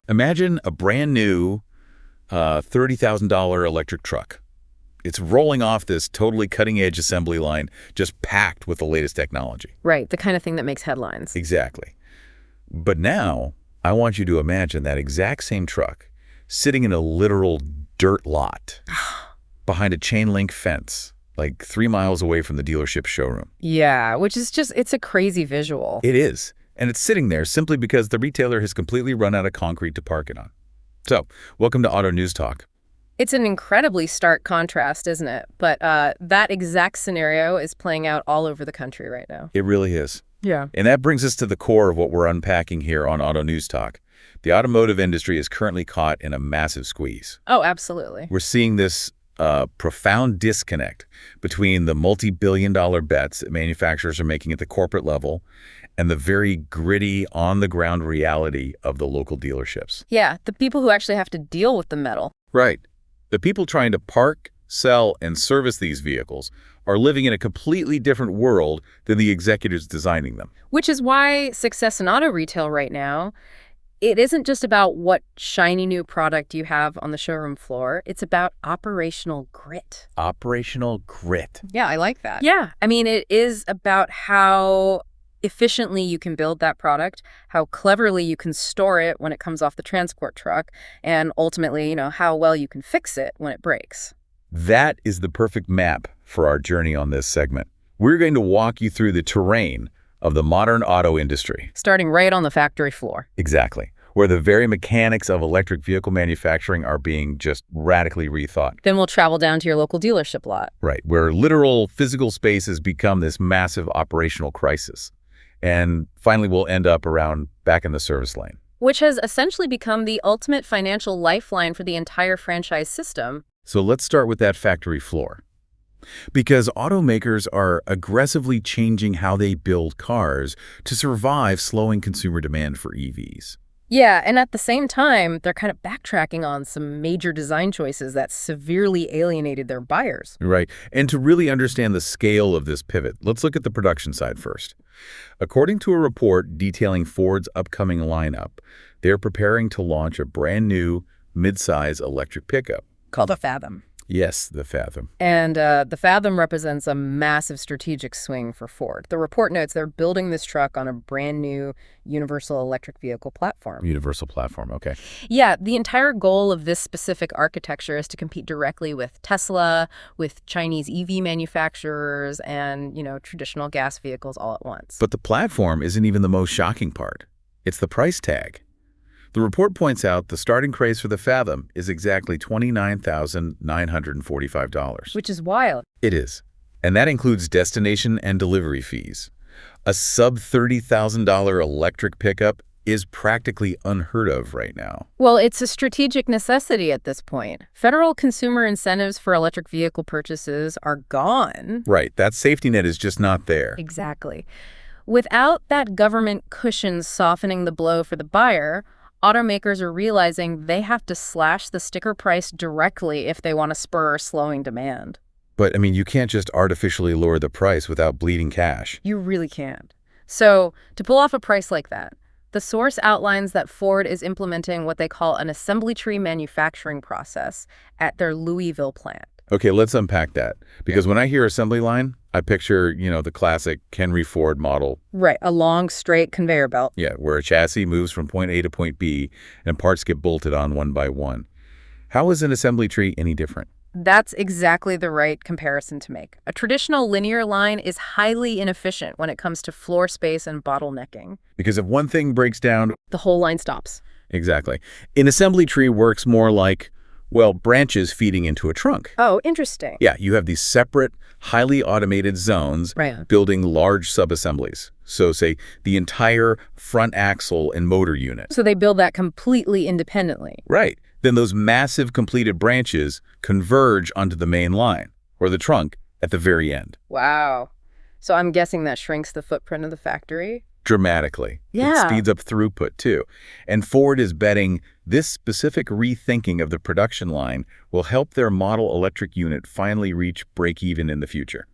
Imagine a brand new $30,000 electric truck. It's rolling off this totally cutting-edge assembly line, just packed with the latest technology. Right, the kind of thing that makes headlines. Exactly. But now, I want you to imagine that exact same truck sitting in a literal dirt lot behind a chain-link fence, like 3 miles away from the dealership showroom. Yeah, which is it's a crazy visual. It is. And it's sitting there simply because the retailer has completely run out of concrete to park it on. So, welcome to Auto News Talk. It's an incredibly stark contrast, isn't it? But that exact scenario is playing out all over the country right now. It really is. Yeah. And that brings us to the core of what we're unpacking here on Auto News Talk. The automotive industry is currently caught in a massive squeeze. Oh, absolutely. We're seeing this profound disconnect between the multi-billion-dollar bets that manufacturers are making at the corporate level and the very gritty, on-the-ground reality of the local dealerships. Yeah, the people who actually have to deal with the metal. Right. The people trying to park, sell, and service these vehicles are living in a completely different world than the executives designing them. Which is why success in auto retail right now, it isn't just about what shiny new product you have on the showroom floor. It's about operational grit. Operational grit. Yeah, I like that. Yeah, I mean, it is about how efficiently you can build that product, how cleverly you can store it when it comes off the transport truck, and ultimately, how well you can fix it when it breaks. That is the perfect map for our journey on this segment. We're going to walk you through the terrain of the modern auto industry. Starting right on the factory floor. Exactly. Where the very mechanics of electric vehicle manufacturing are being just radically rethought. Then we'll travel down to your local dealership lot. Right, where literal physical space has become this massive operational crisis. And finally, we'll end up back in the service lane. Which has essentially become the ultimate financial lifeline for the entire franchise system. So let's start with that factory floor. Because automakers are aggressively changing how they build cars to survive slowing consumer demand for EVs. Yeah, and at the same time, they're kind of backtracking on some major design choices that severely alienated their buyers. Right. And to really understand the scale of this pivot, let's look at the production side first. According to a report detailing Ford's upcoming lineup, they're preparing to launch a brand new midsize electric pickup. Called the Fathom. Yes, the Fathom. And the Fathom represents a massive strategic swing for Ford. The report notes they're building this truck on a brand new universal electric vehicle platform. Universal platform, okay. Yeah, the entire goal of this specific architecture is to compete directly with Tesla, with Chinese EV manufacturers, and, traditional gas vehicles all at once. But the platform isn't even the most shocking part. It's the price tag. The report points out the starting price for the Fathom is exactly $29,945. Which is wild. It is. And that includes destination and delivery fees. A sub-$30,000 electric pickup is practically unheard of right now. Well, it's a strategic necessity at this point. Federal consumer incentives for electric vehicle purchases are gone. Right. That safety net is just not there. Exactly. Without that government cushion softening the blow for the buyer, automakers are realizing they have to slash the sticker price directly if they want to spur slowing demand. But, you can't just artificially lower the price without bleeding cash. You really can't. So, to pull off a price like that, the source outlines that Ford is implementing what they call an assembly tree manufacturing process at their Louisville plant. Okay, let's unpack that. Because when I hear assembly line, I picture, the classic Henry Ford model. Right, a long, straight conveyor belt. Yeah, where a chassis moves from point A to point B and parts get bolted on one by one. How is an assembly tree any different? That's exactly the right comparison to make. A traditional linear line is highly inefficient when it comes to floor space and bottlenecking. Because if one thing breaks down, the whole line stops. Exactly. An assembly tree works more like, branches feeding into a trunk. Oh, interesting. Yeah, you have these separate, highly automated zones building large subassemblies. So, say, the entire front axle and motor unit. So they build that completely independently. Right. Then those massive completed branches converge onto the main line, or the trunk, at the very end. Wow. So I'm guessing that shrinks the footprint of the factory? Dramatically. Yeah. It speeds up throughput, too. And Ford is betting this specific rethinking of the production line will help their model electric unit finally reach break-even in the future.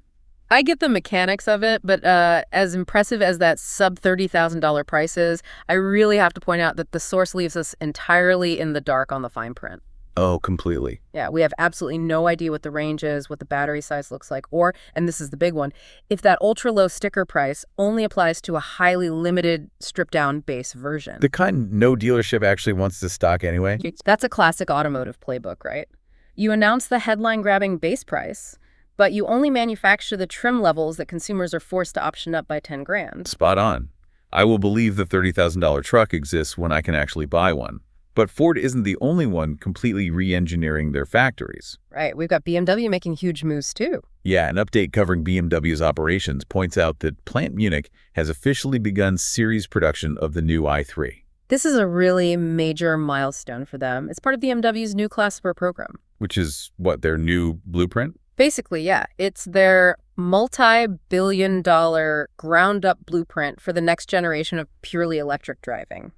I get the mechanics of it, but as impressive as that sub $30,000 price is, I really have to point out that the source leaves us entirely in the dark on the fine print. Oh, completely. Yeah, we have absolutely no idea what the range is, what the battery size looks like, or, and this is the big one, if that ultra-low sticker price only applies to a highly limited stripped-down base version. The kind no dealership actually wants to stock anyway. That's a classic automotive playbook, right? You announce the headline-grabbing base price, but you only manufacture the trim levels that consumers are forced to option up by 10 grand. Spot on. I will believe the $30,000 truck exists when I can actually buy one. But Ford isn't the only one completely re-engineering their factories. Right. We've got BMW making huge moves, too. Yeah, an update covering BMW's operations points out that Plant Munich has officially begun series production of the new i3. This is a really major milestone for them. It's part of BMW's new Class Spur program. Which is, what, their new blueprint? Basically, yeah. It's their multi-billion-dollar ground-up blueprint for the next generation of purely electric driving.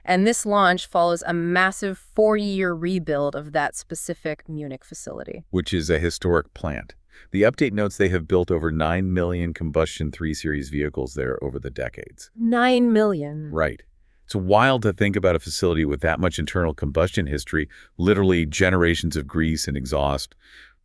And this launch follows a massive 4-year rebuild of that specific Munich facility. Which is a historic plant. The update notes they have built over 9 million combustion 3 Series vehicles there over the decades. 9 million. Right. It's wild to think about a facility with that much internal combustion history, literally generations of grease and exhaust,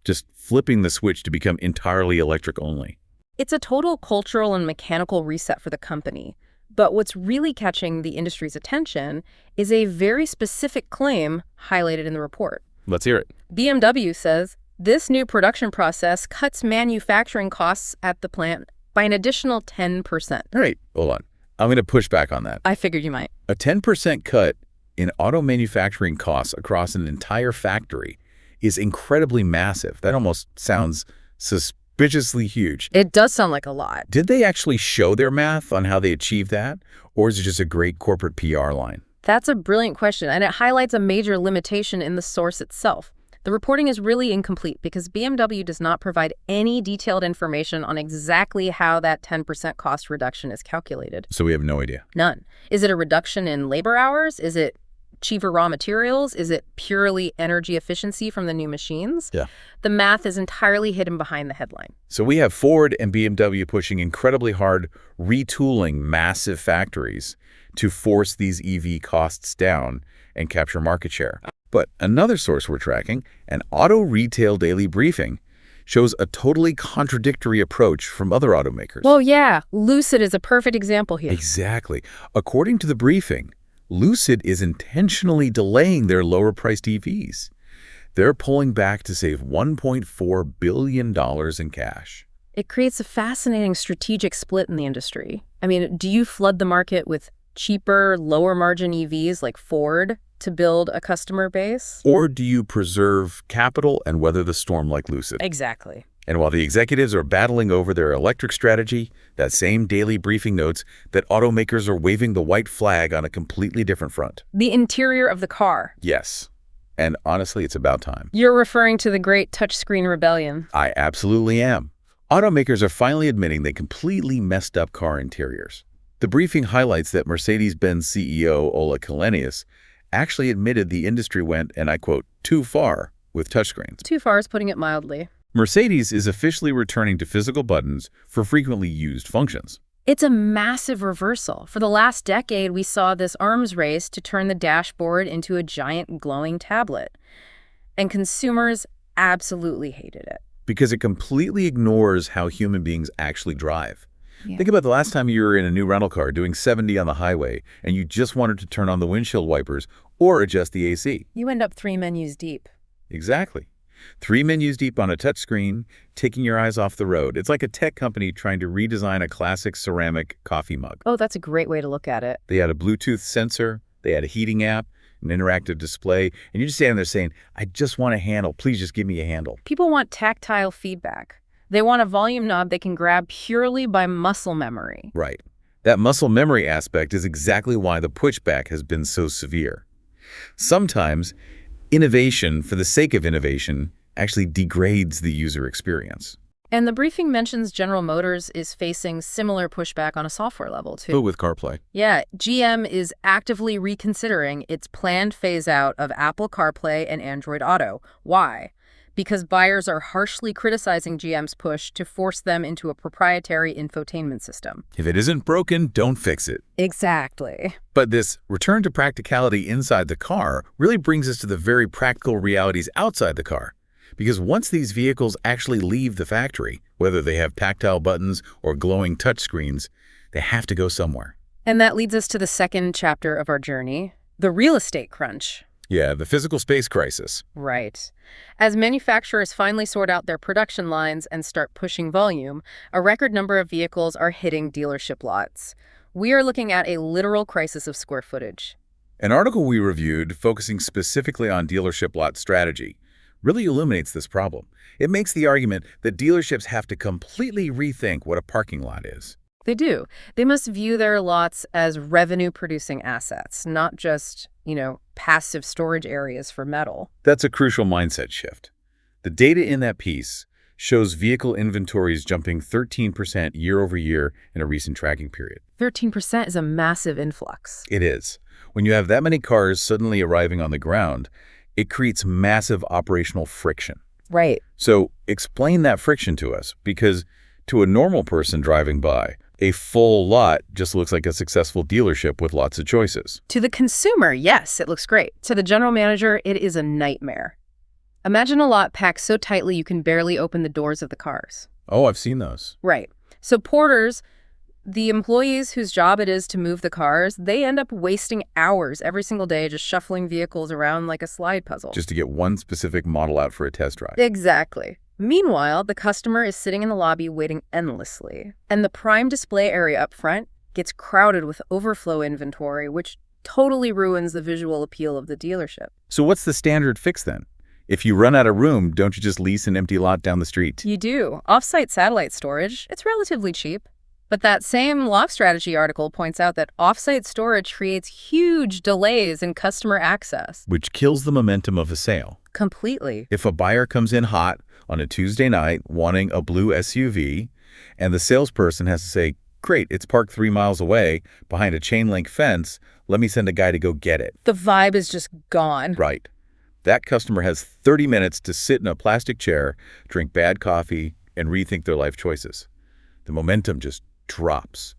just flipping the switch to become entirely electric only. It's a total cultural and mechanical reset for the company. But what's really catching the industry's attention is a very specific claim highlighted in the report. Let's hear it. BMW says this new production process cuts manufacturing costs at the plant by an additional 10%. All right, hold on. I'm going to push back on that. I figured you might. A 10% cut in auto manufacturing costs across an entire factory is incredibly massive. That almost sounds suspiciously huge. It does sound like a lot. Did they actually show their math on how they achieved that? Or is it just a great corporate PR line? That's a brilliant question, and it highlights a major limitation in the source itself. The reporting is really incomplete because BMW does not provide any detailed information on exactly how that 10% cost reduction is calculated. So we have no idea. None. Is it a reduction in labor hours? Is it cheaper raw materials? Is it purely energy efficiency from the new machines? Yeah. The math is entirely hidden behind the headline. So we have Ford and BMW pushing incredibly hard, retooling massive factories to force these EV costs down and capture market share. But another source we're tracking, an auto retail daily briefing, shows a totally contradictory approach from other automakers. Well, yeah, Lucid is a perfect example here. Exactly. According to the briefing, Lucid is intentionally delaying their lower-priced EVs. They're pulling back to save $1.4 billion in cash. It creates a fascinating strategic split in the industry. I mean, do you flood the market with cheaper, lower-margin EVs like Ford to build a customer base? Or do you preserve capital and weather the storm like Lucid? Exactly. And while the executives are battling over their electric strategy, that same daily briefing notes that automakers are waving the white flag on a completely different front. The interior of the car. Yes. And honestly, it's about time. You're referring to the great touchscreen rebellion. I absolutely am. Automakers are finally admitting they completely messed up car interiors. The briefing highlights that Mercedes-Benz CEO Ola Källenius actually admitted the industry went, and I quote, too far with touchscreens. Too far is putting it mildly. Mercedes is officially returning to physical buttons for frequently used functions. It's a massive reversal. For the last decade, we saw this arms race to turn the dashboard into a giant glowing tablet. And consumers absolutely hated it. Because it completely ignores how human beings actually drive. Yeah. Think about the last time you were in a new rental car doing 70 on the highway and you just wanted to turn on the windshield wipers or adjust the AC. You end up 3 menus deep. Exactly. 3 menus deep on a touchscreen, taking your eyes off the road. It's like a tech company trying to redesign a classic ceramic coffee mug. Oh, that's a great way to look at it. They had a Bluetooth sensor, they had a heating app, an interactive display, and you're just standing there saying, I just want a handle. Please just give me a handle. People want tactile feedback. They want a volume knob they can grab purely by muscle memory. Right. That muscle memory aspect is exactly why the pushback has been so severe. Sometimes, innovation for the sake of innovation actually degrades the user experience. And the briefing mentions General Motors is facing similar pushback on a software level, too. But with CarPlay. Yeah, GM is actively reconsidering its planned phase-out of Apple CarPlay and Android Auto. Why? because buyers are harshly criticizing GM's push to force them into a proprietary infotainment system. If it isn't broken, don't fix it. Exactly. But this return to practicality inside the car really brings us to the very practical realities outside the car. Because once these vehicles actually leave the factory, whether they have tactile buttons or glowing touchscreens, they have to go somewhere. And that leads us to the second chapter of our journey, the real estate crunch. Yeah, the physical space crisis. Right. As manufacturers finally sort out their production lines and start pushing volume, a record number of vehicles are hitting dealership lots. We are looking at a literal crisis of square footage. An article we reviewed, focusing specifically on dealership lot strategy, really illuminates this problem. It makes the argument that dealerships have to completely rethink what a parking lot is. They do. They must view their lots as revenue-producing assets, not just, passive storage areas for metal. That's a crucial mindset shift. The data in that piece shows vehicle inventories jumping 13% year over year in a recent tracking period. 13% is a massive influx. It is. When you have that many cars suddenly arriving on the ground, it creates massive operational friction. Right. So explain that friction to us, because to a normal person driving by, a full lot just looks like a successful dealership with lots of choices. To the consumer, yes, it looks great. To the general manager, it is a nightmare. Imagine a lot packed so tightly you can barely open the doors of the cars. Oh, I've seen those. Right. So porters, the employees whose job it is to move the cars, they end up wasting hours every single day just shuffling vehicles around like a slide puzzle. Just to get one specific model out for a test drive. Exactly. Meanwhile, the customer is sitting in the lobby waiting endlessly. And the prime display area up front gets crowded with overflow inventory, which totally ruins the visual appeal of the dealership. So what's the standard fix then? If you run out of room, don't you just lease an empty lot down the street? You do. Off-site satellite storage, it's relatively cheap. But that same Loft Strategy article points out that off-site storage creates huge delays in customer access. Which kills the momentum of a sale. Completely. If a buyer comes in hot on a Tuesday night wanting a blue SUV, and the salesperson has to say, great, it's parked 3 miles away behind a chain-link fence, let me send a guy to go get it. The vibe is just gone. Right. That customer has 30 minutes to sit in a plastic chair, drink bad coffee, and rethink their life choices. The momentum just drops.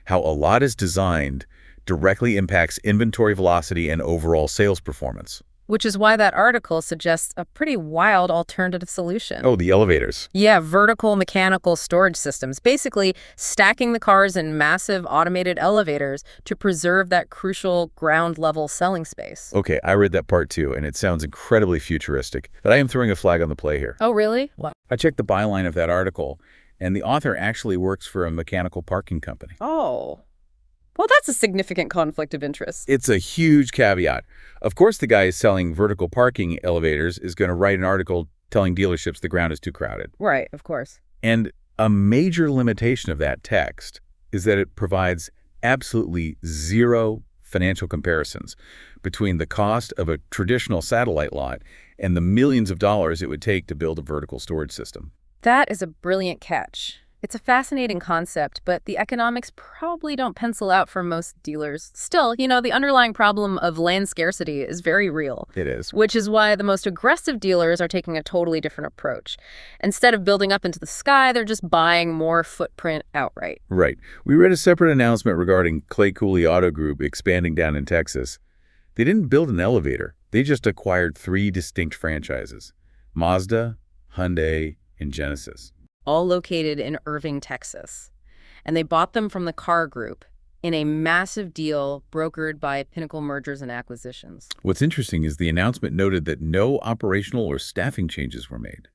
How a lot is designed directly impacts inventory velocity and overall sales performance. Which is why that article suggests a pretty wild alternative solution. Oh, the elevators. Yeah, vertical mechanical storage systems, basically stacking the cars in massive automated elevators to preserve that crucial ground-level selling space. Okay, I read that part too, and it sounds incredibly futuristic, but I am throwing a flag on the play here. Oh, really? What? I checked the byline of that article, and the author actually works for a mechanical parking company. Oh. Well, that's a significant conflict of interest. It's a huge caveat. Of course, the guy selling vertical parking elevators is going to write an article telling dealerships the ground is too crowded. Right, of course. And a major limitation of that text is that it provides absolutely zero financial comparisons between the cost of a traditional satellite lot and the millions of dollars it would take to build a vertical storage system. That is a brilliant catch. It's a fascinating concept, but the economics probably don't pencil out for most dealers. Still, the underlying problem of land scarcity is very real. It is. Which is why the most aggressive dealers are taking a totally different approach. Instead of building up into the sky, they're just buying more footprint outright. Right. We read a separate announcement regarding Cooley Auto Group expanding down in Texas. They didn't build an elevator. They just acquired 3 distinct franchises: Mazda, Hyundai, and Genesis. All located in Irving, Texas. And they bought them from the Car Group in a massive deal brokered by Pinnacle Mergers and Acquisitions. What's interesting is the announcement noted that no operational or staffing changes were made.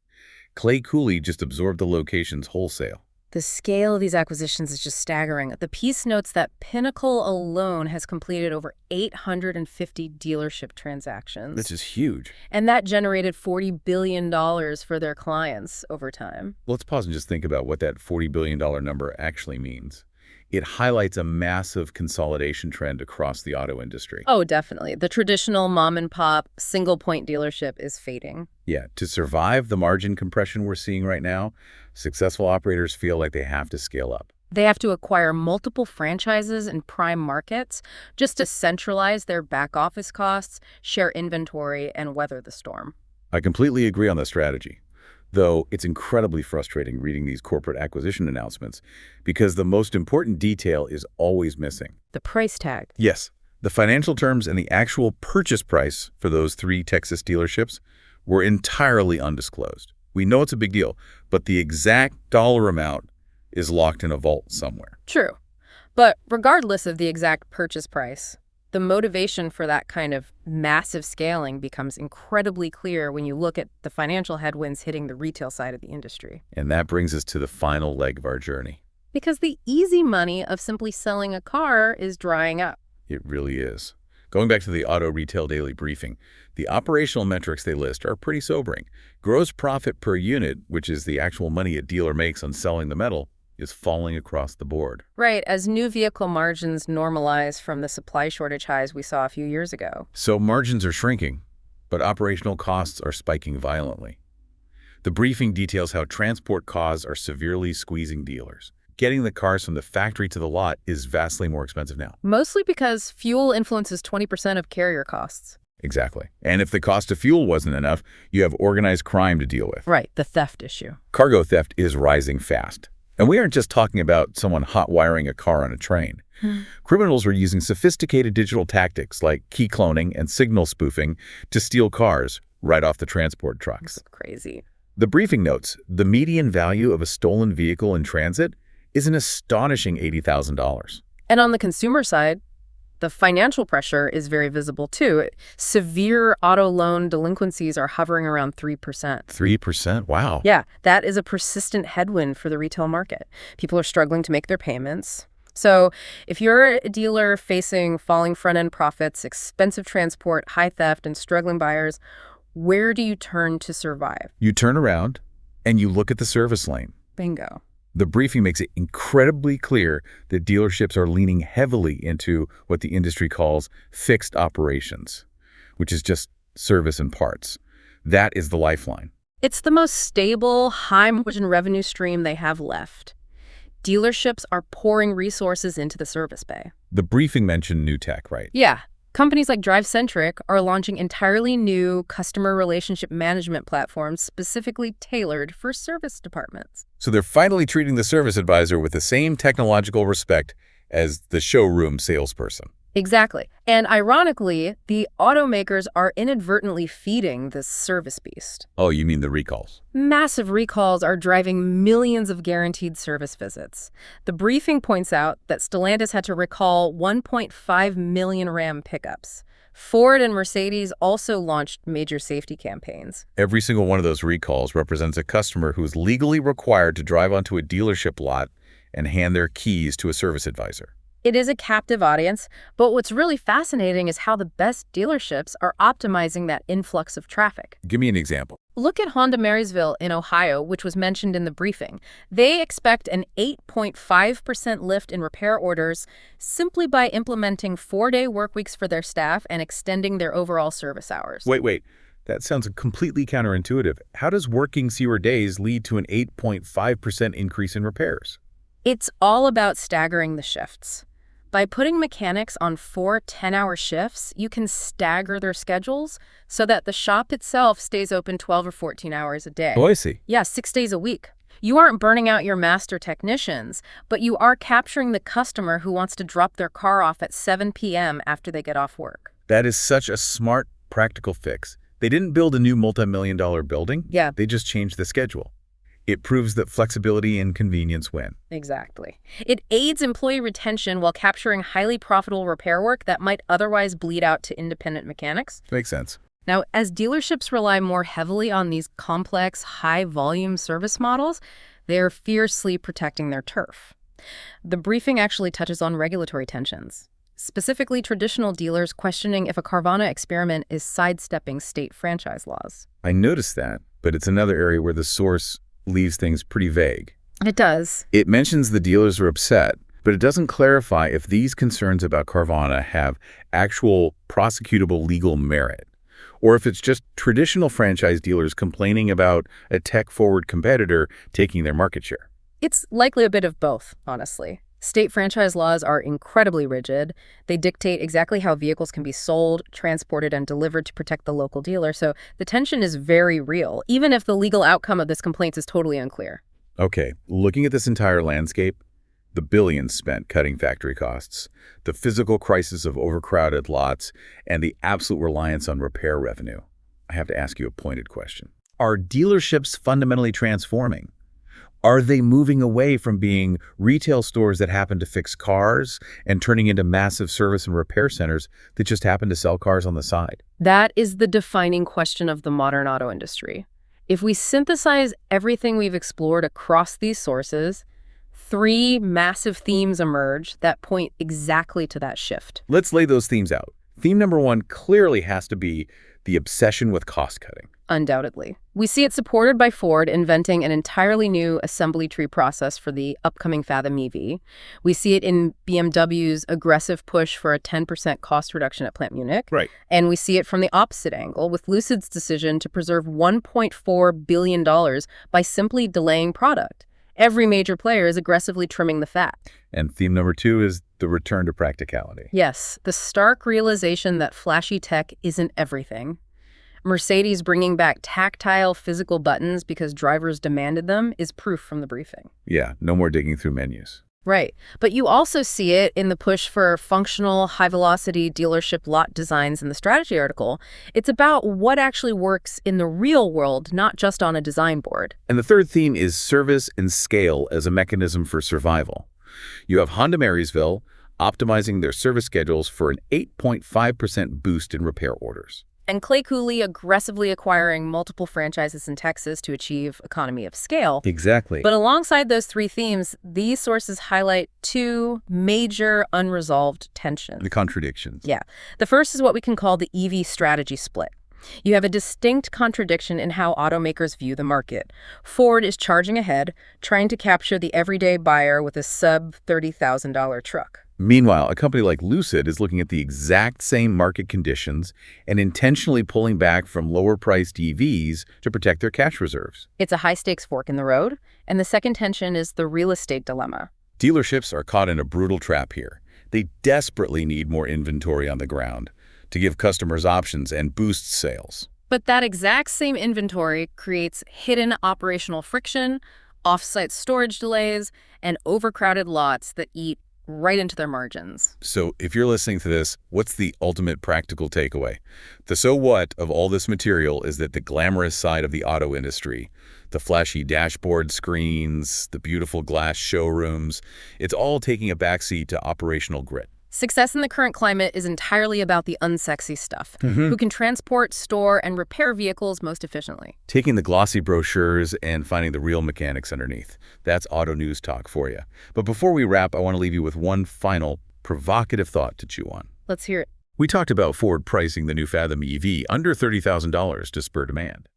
Cooley just absorbed the locations wholesale. The scale of these acquisitions is just staggering. The piece notes that Pinnacle alone has completed over 850 dealership transactions. This is huge. And that generated $40 billion for their clients over time. Let's pause and just think about what that $40 billion number actually means. It highlights a massive consolidation trend across the auto industry. Oh, definitely. The traditional mom-and-pop, single-point dealership is fading. Yeah, to survive the margin compression we're seeing right now, successful operators feel like they have to scale up. They have to acquire multiple franchises in prime markets just to centralize their back-office costs, share inventory, and weather the storm. I completely agree on the strategy. Though it's incredibly frustrating reading these corporate acquisition announcements because the most important detail is always missing. The price tag. Yes, the financial terms and the actual purchase price for those 3 Texas dealerships were entirely undisclosed. We know it's a big deal, but the exact dollar amount is locked in a vault somewhere. True. But regardless of the exact purchase price, the motivation for that kind of massive scaling becomes incredibly clear when you look at the financial headwinds hitting the retail side of the industry. And that brings us to the final leg of our journey. Because the easy money of simply selling a car is drying up. It really is. Going back to the Auto Retail Daily Briefing, the operational metrics they list are pretty sobering. Gross profit per unit, which is the actual money a dealer makes on selling the metal, is falling across the board. Right, as new vehicle margins normalize from the supply shortage highs we saw a few years ago. So margins are shrinking, but operational costs are spiking violently. The briefing details how transport costs are severely squeezing dealers. Getting the cars from the factory to the lot is vastly more expensive now. Mostly because fuel influences 20% of carrier costs. Exactly. And if the cost of fuel wasn't enough, you have organized crime to deal with. Right, the theft issue. Cargo theft is rising fast. And we aren't just talking about someone hot-wiring a car on a train. Criminals are using sophisticated digital tactics like key cloning and signal spoofing to steal cars right off the transport trucks. That's crazy. The briefing notes, the median value of a stolen vehicle in transit is an astonishing $80,000. And on the consumer side, the financial pressure is very visible too. Severe auto loan delinquencies are hovering around 3%. 3%? Wow. Yeah, that is a persistent headwind for the retail market. People are struggling to make their payments. So if you're a dealer facing falling front-end profits, expensive transport, high theft, and struggling buyers, where do you turn to survive? You turn around and you look at the service lane. Bingo. The briefing makes it incredibly clear that dealerships are leaning heavily into what the industry calls fixed operations, which is just service and parts. That is the lifeline. It's the most stable, high-margin revenue stream they have left. Dealerships are pouring resources into the service bay. The briefing mentioned new tech, right? Yeah. Companies like DriveCentric are launching entirely new customer relationship management platforms specifically tailored for service departments. So they're finally treating the service advisor with the same technological respect as the showroom salesperson. Exactly. And ironically, the automakers are inadvertently feeding this service beast. Oh, you mean the recalls? Massive recalls are driving millions of guaranteed service visits. The briefing points out that Stellantis had to recall 1.5 million Ram pickups. Ford and Mercedes also launched major safety campaigns. Every single one of those recalls represents a customer who is legally required to drive onto a dealership lot and hand their keys to a service advisor. It is a captive audience, but what's really fascinating is how the best dealerships are optimizing that influx of traffic. Give me an example. Look at Honda Marysville in Ohio, which was mentioned in the briefing. They expect an 8.5% lift in repair orders simply by implementing 4-day work weeks for their staff and extending their overall service hours. Wait. That sounds completely counterintuitive. How does working fewer days lead to an 8.5% increase in repairs? It's all about staggering the shifts. By putting mechanics on 4 10-hour shifts, you can stagger their schedules so that the shop itself stays open 12 or 14 hours a day. Oh, I see. Yeah, 6 days a week. You aren't burning out your master technicians, but you are capturing the customer who wants to drop their car off at 7 p.m. after they get off work. That is such a smart, practical fix. They didn't build a new multi-million-dollar building. Yeah. They just changed the schedule. It proves that flexibility and convenience win. Exactly. It aids employee retention while capturing highly profitable repair work that might otherwise bleed out to independent mechanics. Makes sense. Now, as dealerships rely more heavily on these complex, high-volume service models, they're fiercely protecting their turf. The briefing actually touches on regulatory tensions, specifically traditional dealers questioning if a Carvana experiment is sidestepping state franchise laws. I noticed that, but it's another area where the source leaves things pretty vague. It does. It mentions the dealers are upset, but it doesn't clarify if these concerns about Carvana have actual prosecutable legal merit, or if it's just traditional franchise dealers complaining about a tech-forward competitor taking their market share. It's likely a bit of both, honestly. State franchise laws are incredibly rigid. They dictate exactly how vehicles can be sold, transported, and delivered to protect the local dealer. So the tension is very real, even if the legal outcome of this complaint is totally unclear. Okay, looking at this entire landscape, the billions spent cutting factory costs, the physical crisis of overcrowded lots, and the absolute reliance on repair revenue, I have to ask you a pointed question. Are dealerships fundamentally transforming? Are they moving away from being retail stores that happen to fix cars and turning into massive service and repair centers that just happen to sell cars on the side? That is the defining question of the modern auto industry. If we synthesize everything we've explored across these sources, three massive themes emerge that point exactly to that shift. Let's lay those themes out. Theme number one clearly has to be the obsession with cost cutting. Undoubtedly. We see it supported by Ford inventing an entirely new assembly tree process for the upcoming Fathom EV. We see it in BMW's aggressive push for a 10% cost reduction at Plant Munich. Right. And we see it from the opposite angle with Lucid's decision to preserve $1.4 billion by simply delaying product. Every major player is aggressively trimming the fat. And theme number two is the return to practicality. Yes, the stark realization that flashy tech isn't everything. Mercedes bringing back tactile physical buttons because drivers demanded them is proof from the briefing. Yeah, no more digging through menus. Right. But you also see it in the push for functional, high-velocity dealership lot designs in the strategy article. It's about what actually works in the real world, not just on a design board. And the third theme is service and scale as a mechanism for survival. You have Honda Marysville optimizing their service schedules for an 8.5% boost in repair orders. And Clay Cooley aggressively acquiring multiple franchises in Texas to achieve economy of scale. Exactly. But alongside those three themes, these sources highlight two major unresolved tensions. The contradictions. Yeah. The first is what we can call the EV strategy split. You have a distinct contradiction in how automakers view the market. Ford is charging ahead, trying to capture the everyday buyer with a sub-$30,000 truck. Meanwhile, a company like Lucid is looking at the exact same market conditions and intentionally pulling back from lower-priced EVs to protect their cash reserves. It's a high-stakes fork in the road, and the second tension is the real estate dilemma. Dealerships are caught in a brutal trap here. They desperately need more inventory on the ground to give customers options and boost sales. But that exact same inventory creates hidden operational friction, off-site storage delays, and overcrowded lots that eat right into their margins. So if you're listening to this, what's the ultimate practical takeaway? The so what of all this material is that the glamorous side of the auto industry, the flashy dashboard screens, the beautiful glass showrooms, it's all taking a backseat to operational grit. Success in the current climate is entirely about the unsexy stuff. Who can transport, store, and repair vehicles most efficiently. Taking the glossy brochures and finding the real mechanics underneath. That's auto news talk for you. But before we wrap, I want to leave you with one final provocative thought to chew on. Let's hear it. We talked about Ford pricing the new Fathom EV under $30,000 to spur demand.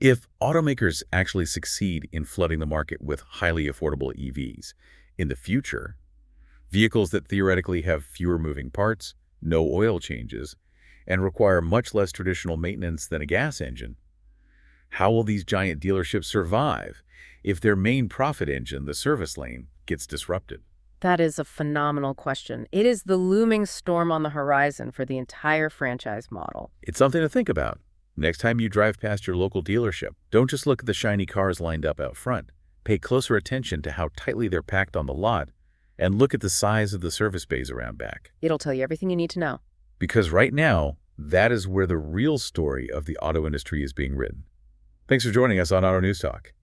If automakers actually succeed in flooding the market with highly affordable EVs in the future, vehicles that theoretically have fewer moving parts, no oil changes, and require much less traditional maintenance than a gas engine, how will these giant dealerships survive if their main profit engine, the service lane, gets disrupted? That is a phenomenal question. It is the looming storm on the horizon for the entire franchise model. It's something to think about. Next time you drive past your local dealership, don't just look at the shiny cars lined up out front. Pay closer attention to how tightly they're packed on the lot, and look at the size of the service bays around back. It'll tell you everything you need to know. Because right now, that is where the real story of the auto industry is being written. Thanks for joining us on Auto News Talk.